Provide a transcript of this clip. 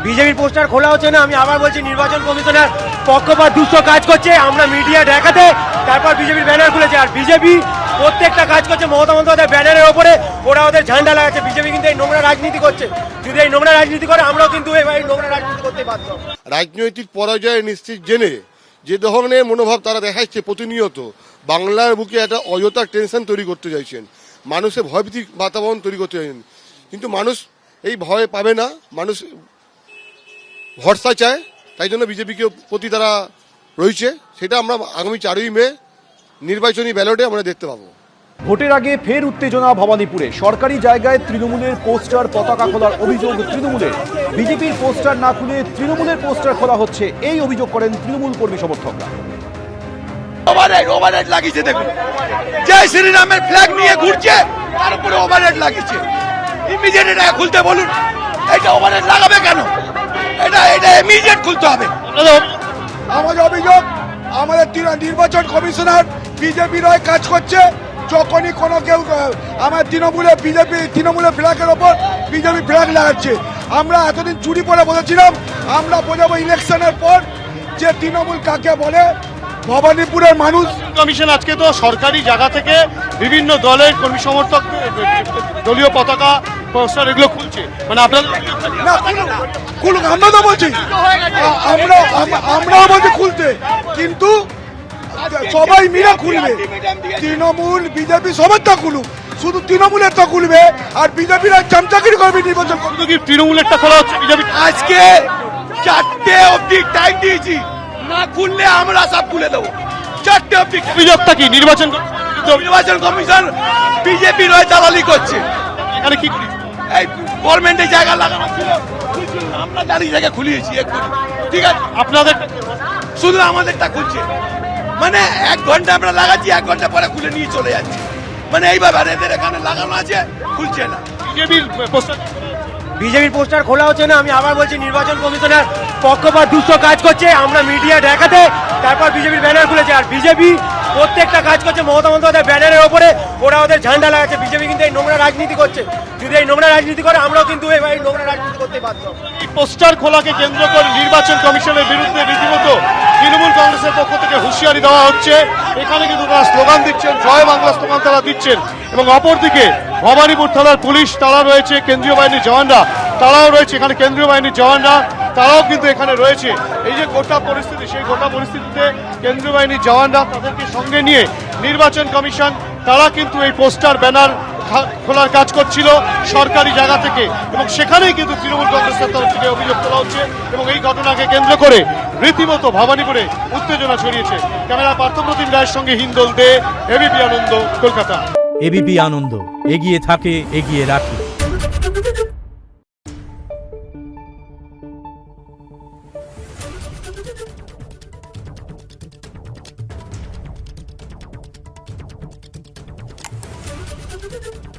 বিজেপির পোস্টার খোলা হচ্ছে না। আমি আবার বলছি, নির্বাচন কমিশনার পক্ষপাত দুষ্ট কাজ করছে। আমরা মিডিয়া দেখাতে তারপর বিজেপির ব্যানার খুলেছে, আর বিজেপি প্রত্যেকটা কাজ করছে মমতা বন্দ্যোপাধ্যায় ব্যানারের ওপরে, ওরা ওদের ঝান্ডা লাগাচ্ছে। বিজেপি কিন্তু এই নোংরা রাজনীতি করছে। যদি এই নোংরা রাজনীতি করে, আমরাও কিন্তু এই নোংরা রাজনীতি করতে বাধ্য। রাজনৈতিক পরাজয় নিশ্চিত জেনে যে ধরনের মনোভাব তারা দেখাচ্ছে প্রতিনিয়ত, বাংলার বুকে একটা অযথা টেনশন তৈরি করতে চাইছেন, মানুষের ভয়ভীতির বাতাবরণ তৈরি করতে চাইছেন। কিন্তু মানুষ এই ভয় পাবে না, মানুষ ভরসা চায়, তাই জন্য বিজেপিকে প্রতি তারা রয়েছে। সেটা আমরা আগামী 4ই মে নির্বাচনী ব্যালটে আমরা দেখতে পাবো। ভোটের আগে ফের উত্তেজনা ভবানীপুরে। সরকারি জায়গায় তৃণমূলের পোস্টার পতাকা খোলার অভিযোগ তৃণমূলের। বিজেপির পোস্টার না খুলে তৃণমূলের পোস্টার খোলা হচ্ছে, এই অভিযোগ করেন তৃণমূল কর্মী সমর্থকরা। ওভারহেড লাগিয়েছে, দেখুন জয় শ্রীরামের ফ্ল্যাগ নিয়ে ঘুরছে, তার উপরে ওভারহেড লাগিয়েছে। ইমিডিয়েট এটা খুলতে বলুন। এটা ওভারহেড লাগাবে কেন? এটা ইমিডিয়েট খুলতে হবে। আমাদের অভিযোগ, আমাদের নির্বাচন কমিশনার বিজেপির হয়ে কাজ করছে। যখনই কোনো কেউ আমার তৃণমূলের ফ্ল্যাগের ওপর বিজেপি ফ্ল্যাগ লাগাচ্ছে, আমরা এতদিন চুরি পরে বলেছিলাম, আমরা বোঝাবো ইলেকশনের পর যে তৃণমূল কাকে বলে। ভবানীপুরের মানুষ কমিশন আজকে তো সরকারি জায়গা থেকে বিভিন্ন দলের কর্মী সমর্থক দলীয় পতাকা পোস্টার এগুলো খুলছে, মানে আপনার খুলুক, আমরা তো বলছি, আমরাও বলছি খুলতে, কিন্তু সবাই মিলে খুলবে। তৃণমূল বিজেপি সবার তা খুলুক, শুধু তৃণমূলের তা খুলবে, আর বিজেপির চামচাগিরি করবে নির্বাচন। তৃণমূলেরটা খোলা হচ্ছে, বিজেপি আজকে 4টে অবধি টাইম দিয়েছি, না খুললে আমরা সব খুলে দেবো। 4টে অবধি। অভিযোগটা কি? নির্বাচন কমিশন বিজেপির হয়ে দালালি করছে। এখানে কি এই গভর্নমেন্টের জায়গা লাগানো ছিল, আমরা দাঁড়িয়ে জায়গা খুলিয়েছি এক্ষুনি, ঠিক আছে? আপনাদের শুধু আমাদেরটা খুলছে, মানে 1 ঘন্টা আমরা লাগাচ্ছি, 1 ঘন্টা পরে খুলে নিয়ে চলে যাচ্ছি। মানে এইভাবে এদের এখানে লাগানো আছে, খুলছে না। বিজেপির পোস্টার খোলা হচ্ছে না। আমি আবার বলছি, নির্বাচন কমিশনার পক্ষপাত দুষ্ট কাজ করছে। আমরা মিডিয়া দেখাতে তারপর বিজেপির ব্যানার খুলেছে, আর বিজেপি প্রত্যেকটা কাজ করছে মমতা বন্দ্যোপাধ্যায় ব্যানারের ওপরে, ওরা ওদের ঝান্ডা লাগাচ্ছে। বিজেপি কিন্তু এই নোংরা রাজনীতি করছে। যদি এই নোংরা রাজনীতি করে, আমরাও কিন্তু এই নোংরা রাজনীতি করতে বাধ্য। পোস্টার খোলাকে কেন্দ্র করে নির্বাচন কমিশনের বিরুদ্ধে রীতিমতো তৃণমূল কংগ্রেসের পক্ষ থেকে হুঁশিয়ারি দেওয়া হচ্ছে। এখানে কিন্তু তারা স্লোগান দিচ্ছেন, জয় বাংলা স্লোগান তারা দিচ্ছেন। এবং অপরদিকে ভবানীপুর থানার পুলিশ, তারা রয়েছে, কেন্দ্রীয় বাহিনীর জওয়ানরা তারাও রয়েছে এখানে। কেন্দ্রীয় বাহিনীর জওয়ানরা তারাও কিন্তু এখানে রয়েছে। এই যে গোটা পরিস্থিতি, সেই গোটা পরিস্থিতিতে কেন্দ্রীয় বাহিনীর জওয়ানরা তাদেরকে সঙ্গে নিয়ে নির্বাচন কমিশন তারা কিন্তু এই পোস্টার ব্যানার খোলার কাজ করছিল সরকারি জায়গা থেকে, এবং সেখানেই কিন্তু তৃণমূল কংগ্রেসের তরফ থেকে অভিযোগ তোলা হচ্ছে। এবং এই ঘটনাকে কেন্দ্র করে রীতিমতো ভবানীপুরে উত্তেজনা ছড়িয়েছে। ক্যামেরা পার্থপ্রতিম রায়ের সঙ্গে হিন্দল দে, এবিপি আনন্দ, কলকাতা। এবিপি আনন্দ, এগিয়ে থাকে, এগিয়ে রাখে। Thank you.